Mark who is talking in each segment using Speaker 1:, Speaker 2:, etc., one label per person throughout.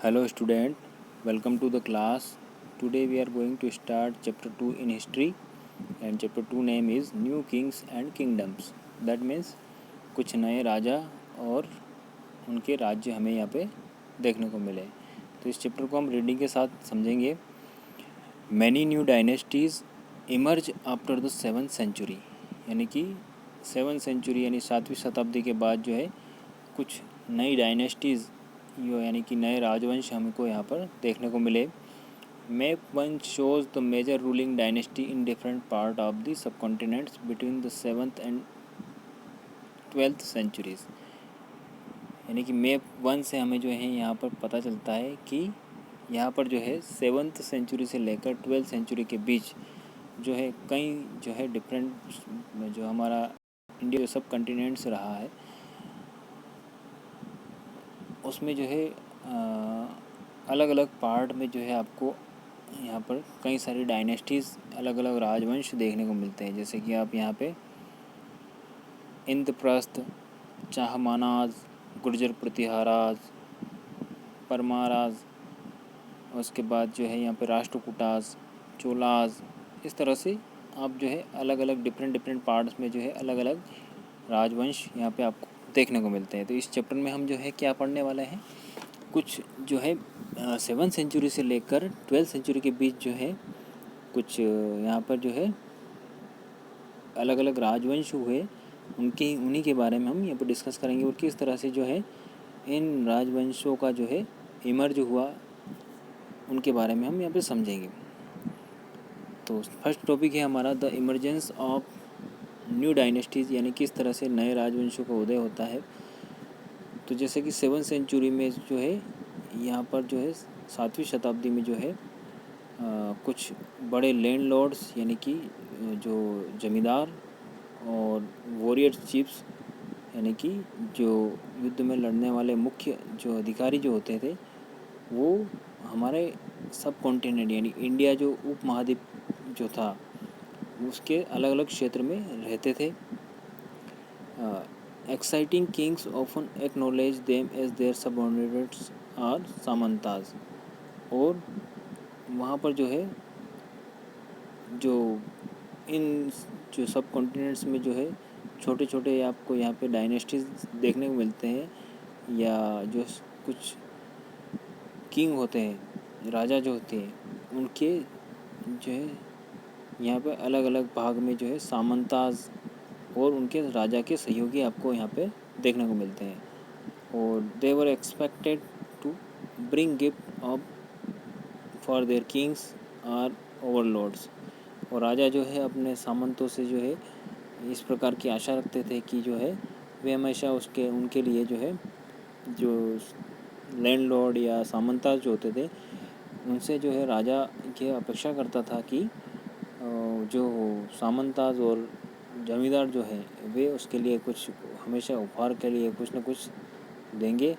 Speaker 1: Hello student, welcome to the class. Today we are going to start chapter 2 in history and chapter 2 name is New Kings and Kingdoms. That means कुछ नए राजा और उनके राज्य हमें यहाँ पे देखने को मिले। तो इस चैप्टर को हम रीडिंग के साथ समझेंगे। Many new dynasties emerge after the 7th century, यानी कि 7th century यानी 7वीं शताब्दी के बाद जो है कुछ नई डायनेस्टीज़ यानी कि नए राजवंश हमको यहाँ पर देखने को मिले। Map 1 shows the major ruling dynasty in different part of the subcontinents between the 7th and 12th centuries, यानी कि मैप 1 से हमें जो है यहाँ पर पता चलता है कि यहाँ पर जो है 7th सेंचुरी से लेकर 12th सेंचुरी के बीच जो है कई जो है डिफरेंट जो हमारा इंडिया सब कॉन्टिनेंट्स रहा है उसमें जो है अलग अलग पार्ट में जो है आपको यहाँ पर कई सारी डायनेस्टीज़ अलग अलग राजवंश देखने को मिलते हैं। जैसे कि आप यहाँ पे इंद्रप्रस्थ, चाहमानाज, गुर्जर प्रतिहाराज, परमाराज, उसके बाद जो है यहाँ पे राष्ट्रकूटाज, चोलाज, इस तरह से आप जो है अलग अलग डिफरेंट पार्ट्स में जो है अलग अलग राजवंश यहाँ पे आपको देखने को मिलते हैं। तो इस चैप्टर में हम जो है क्या पढ़ने वाले हैं, कुछ जो है 7th सेंचुरी से लेकर 12th सेंचुरी के बीच जो है कुछ यहाँ पर जो है अलग अलग राजवंश हुए उन्हीं के बारे में हम यहाँ पर डिस्कस करेंगे और किस तरह से जो है इन राजवंशों का जो है इमर्ज हुआ उनके बारे में हम यहाँ पे समझेंगे। तो फर्स्ट टॉपिक है हमारा the emergence of new dynasties, यानी किस तरह से नए राजवंशों का उदय होता है। तो जैसे कि 7th सेंचुरी में जो है यहाँ पर जो है 7वीं शताब्दी में जो है कुछ बड़े लैंडलॉर्ड्स यानी कि जो जमींदार और वॉरियर चीफ्स यानी कि जो युद्ध में लड़ने वाले मुख्य जो अधिकारी जो होते थे वो हमारे सब कॉन्टिनेंट यानी इंडिया जो उपमहाद्वीप जो था उसके अलग अलग क्षेत्र में रहते थे। Exciting kings often acknowledge them as their subordinates और सामंताज, और वहाँ पर जो है जो इन जो सब कॉन्टिनेंट्स में जो है छोटे छोटे आपको यहाँ पे डायनेस्टीज देखने को मिलते हैं या जो कुछ किंग होते हैं, राजा जो होते हैं उनके जो है यहाँ पे अलग अलग भाग में जो है सामंताज और उनके राजा के सहयोगी आपको यहाँ पे देखने को मिलते हैं। और they were expected to bring gift of for their kings or overlords, और राजा जो है अपने सामंतों से जो है इस प्रकार की आशा रखते थे कि जो है वे हमेशा उनके लिए जो है जो लैंडलॉर्ड या सामंताज जो होते थे उनसे जो है राजा की अपेक्षा करता था कि जो सामंताज और जमींदार जो है वे उसके लिए कुछ हमेशा उपहार के लिए कुछ न कुछ देंगे।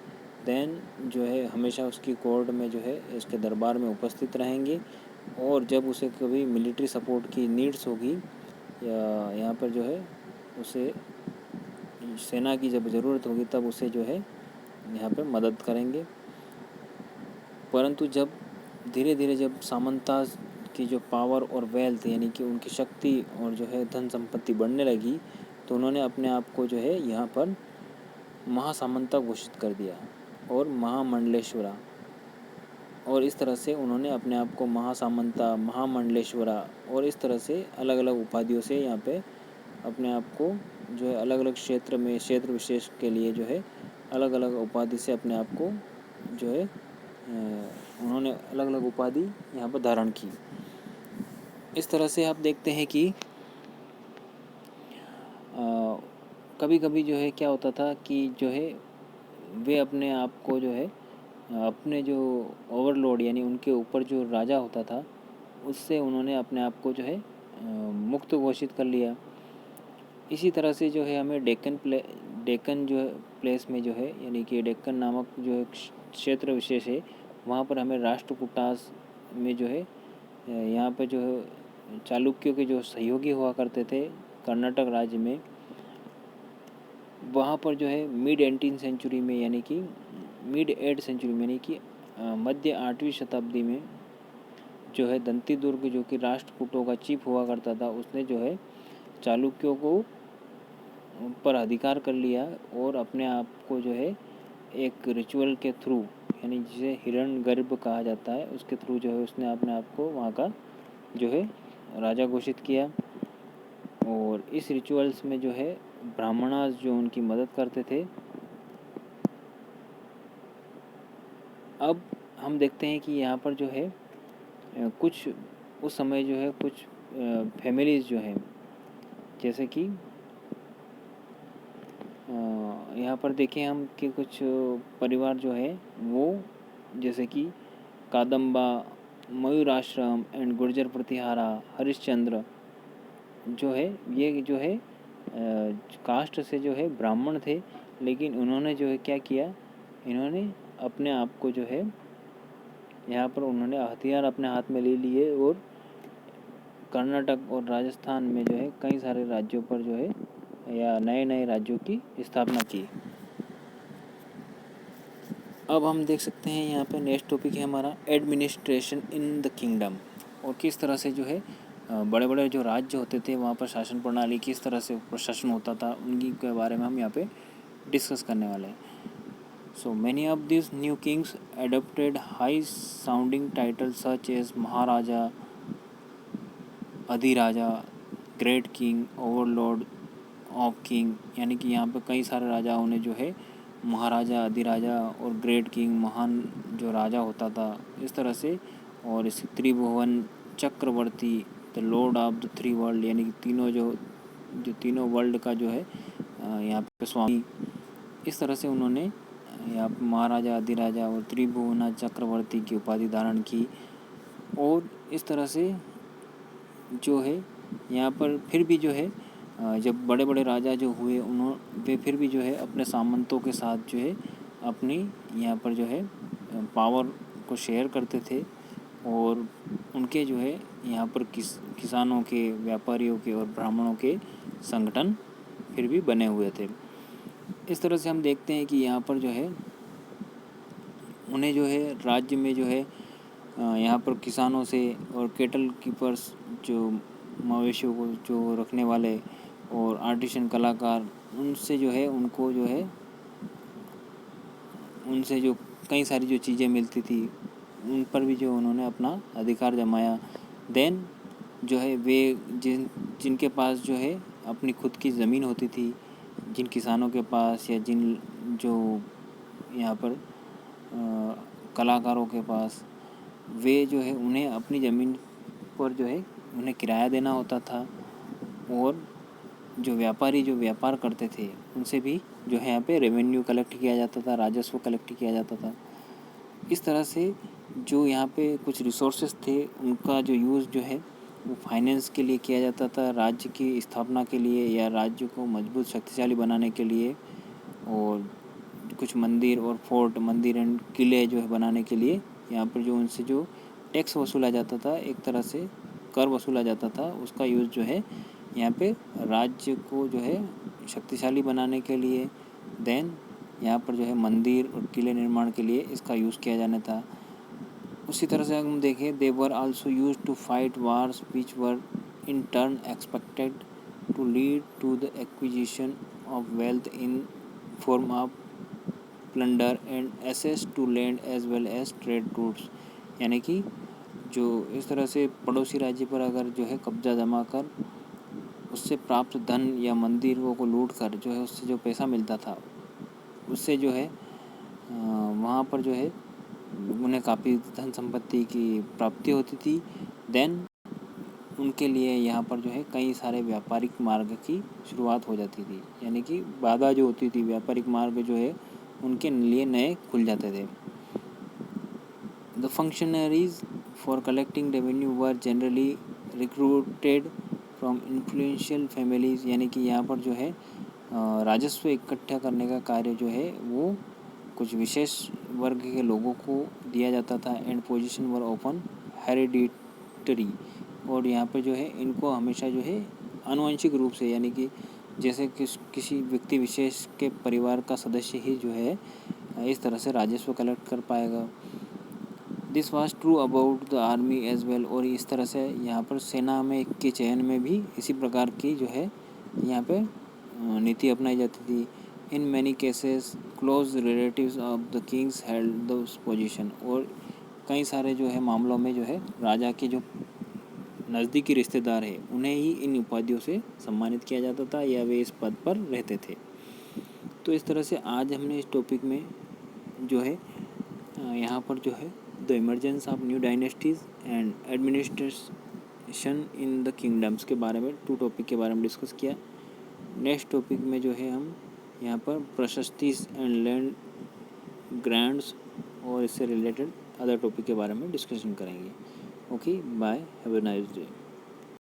Speaker 1: देन जो है हमेशा उसकी कोर्ट में जो है इसके दरबार में उपस्थित रहेंगे, और जब उसे कभी मिलिट्री सपोर्ट की नीड्स होगी या यहाँ पर जो है उसे सेना की जब ज़रूरत होगी तब उसे जो है यहाँ पर मदद करेंगे। परंतु जब धीरे धीरे जब सामंताज की जो पावर और वेल्थ यानी कि उनकी शक्ति और जो है धन संपत्ति बढ़ने लगी तो उन्होंने अपने आप को जो है यहाँ पर महासामंता घोषित कर दिया और महामंडलेश्वरा, और इस तरह से उन्होंने अपने आप को महासामंता, महामंडलेश्वरा और इस तरह से अलग अलग उपाधियों से यहाँ पे अपने आप को जो है अलग अलग क्षेत्र में क्षेत्र विशेष के लिए जो है अलग अलग उपाधि से अपने आप को जो है उन्होंने अलग अलग उपाधि यहाँ पर धारण की। इस तरह से आप देखते हैं कि कभी कभी जो है क्या होता था कि जो है वे अपने आप को जो है अपने जो ओवरलॉर्ड यानी उनके ऊपर जो राजा होता था उससे उन्होंने अपने आप को जो है मुक्त घोषित कर लिया। इसी तरह से जो है हमें डेक्कन जो है प्लेस में जो है यानी कि डेक्कन नामक जो एक क्षेत्र विशेष है वहाँ पर हमें राष्ट्रकूटास में जो है यहाँ पर जो है चालुक्यों के जो सहयोगी हुआ करते थे कर्नाटक राज्य में, वहाँ पर जो है मिड 18th सेंचुरी में यानी कि मिड 8th सेंचुरी में यानी कि मध्य 8वीं शताब्दी में जो है दंतीदुर्ग जो कि राष्ट्रकूटों का चीफ हुआ करता था, उसने जो है चालुक्यों को पर अधिकार कर लिया और अपने आप को जो है एक रिचुअल के थ्रू, यानी जिसे हिरण्यगर्भ कहा जाता है, उसके थ्रू जो है उसने अपने आप को वहाँ का जो है राजा घोषित किया। और इस रिचुअल्स में जो है ब्राह्मणास जो उनकी मदद करते थे। अब हम देखते हैं कि यहाँ पर जो है कुछ उस समय जो है कुछ फैमिलीज़ जो हैं, जैसे कि यहाँ पर देखें हम कि कुछ परिवार जो है वो जैसे कि कादम्बा, मयूराश्रम एंड गुर्जर प्रतिहारा, हरिश्चंद्र जो है, ये जो है कास्ट से जो है ब्राह्मण थे, लेकिन उन्होंने जो है क्या किया, इन्होंने अपने आप को जो है यहाँ पर उन्होंने हथियार अपने हाथ में ले लिए और कर्नाटक और राजस्थान में जो है कई सारे राज्यों पर जो है या नए नए राज्यों की स्थापना की। अब हम देख सकते हैं यहाँ पे नेक्स्ट टॉपिक है हमारा एडमिनिस्ट्रेशन इन द किंगडम, और किस तरह से जो है बड़े बड़े जो राज्य होते थे वहाँ पर शासन प्रणाली किस तरह से प्रशासन होता था, उनकी के बारे में हम यहाँ पे डिस्कस करने वाले हैं। So many of this new kings adopted high sounding title such as maharaja, adhiraja, great king, overlord of king, यानी कि यहाँ पे कई सारे राजाओं ने जो है महाराजा, अधिराजा और ग्रेट किंग, महान जो राजा होता था, इस तरह से, और इस Tribhuvan Chakravarti, the lord of the three world, यानी कि तीनों जो तीनों वर्ल्ड का जो है यहाँ पे स्वामी, इस तरह से उन्होंने यहाँ पर महाराजा, अधिराजा और त्रिभुवन चक्रवर्ती की उपाधि धारण की। और इस तरह से जो है यहाँ पर फिर भी जो है जब बड़े बड़े राजा जो हुए वे फिर भी जो है अपने सामंतों के साथ जो है अपनी यहाँ पर जो है पावर को शेयर करते थे, और उनके जो है यहाँ पर किसानों के, व्यापारियों के और ब्राह्मणों के संगठन फिर भी बने हुए थे। इस तरह से हम देखते हैं कि यहाँ पर जो है उन्हें जो है राज्य में जो है यहाँ पर किसानों से और केटल कीपर्स जो मवेशियों को जो रखने वाले और आर्टिशन कलाकार, उनसे जो है उनको जो है उनसे जो कई सारी जो चीज़ें मिलती थी उन पर भी जो उन्होंने अपना अधिकार जमाया। देन जो है वे जिनके पास जो है अपनी खुद की ज़मीन होती थी, जिन किसानों के पास या जिन जो यहाँ पर कलाकारों के पास, वे जो है उन्हें अपनी ज़मीन पर जो है उन्हें किराया देना होता था, और जो व्यापारी जो व्यापार करते थे उनसे भी जो है यहाँ पे रेवेन्यू कलेक्ट किया जाता था, राजस्व कलेक्ट किया जाता था। इस तरह से जो यहाँ पे कुछ रिसोर्सेज थे उनका जो यूज़ जो है वो फाइनेंस के लिए किया जाता था, राज्य की स्थापना के लिए या राज्य को मजबूत शक्तिशाली बनाने के लिए, और कुछ मंदिर और फोर्ट, मंदिर एंड किले जो है बनाने के लिए यहाँ पर जो उनसे जो टैक्स वसूला जाता था, एक तरह से कर वसूला जाता था, उसका यूज़ जो है यहाँ पे राज्य को जो है शक्तिशाली बनाने के लिए, देन यहाँ पर जो है मंदिर और किले निर्माण के लिए इसका यूज़ किया जाना था। उसी तरह से हम देखें, they were also used to fight wars which were in turn expected to lead to the acquisition of wealth in form of plunder and access to land as well as trade routes, यानी कि जो इस तरह से पड़ोसी राज्य पर अगर जो है कब्जा जमा कर उससे प्राप्त धन या मंदिरों को लूट कर जो है उससे जो पैसा मिलता था, उससे जो है वहाँ पर जो है उन्हें काफ़ी धन संपत्ति की प्राप्ति होती थी। देन उनके लिए यहाँ पर जो है कई सारे व्यापारिक मार्ग की शुरुआत हो जाती थी, यानी कि बाधा जो होती थी, व्यापारिक मार्ग जो है उनके लिए नए खुल जाते थे। The functionaries for collecting revenue were generally recruited from influential families, यानी कि यहाँ पर जो है राजस्व इकट्ठा करने का कार्य जो है वो कुछ विशेष वर्ग के लोगों को दिया जाता था। And position were open hereditary, और यहाँ पे जो है इनको हमेशा जो है आनुवंशिक रूप से, यानी कि जैसे किसी व्यक्ति विशेष के परिवार का सदस्य ही जो है इस तरह से राजस्व कलेक्ट कर पाएगा। This was true about the army as well. और इस तरह से यहाँ पर सेना में के चयन में भी इसी प्रकार की जो है यहाँ पे नीति अपनाई जाती थी। In many cases close relatives of the Kings held the position. और कई सारे जो है मामलों में जो है राजा के जो नज़दीकी रिश्तेदार हैं उन्हें ही इन उपाधियों से सम्मानित किया जाता था या वे इस पद पर रहते थे। तो इस तरह से आज हमने इस टॉपिक में जो है यहाँ पर जो है the emergence of new dynasties and administration in the kingdoms के बारे में 2 टॉपिक के बारे में डिस्कस किया। नेक्स्ट टॉपिक में जो है हम यहाँ पर प्रशस्तीज एंड लैंड ग्रांट्स और इससे रिलेटेड अदर टॉपिक के बारे में डिस्कशन करेंगे। Okay, bye, have a nice day.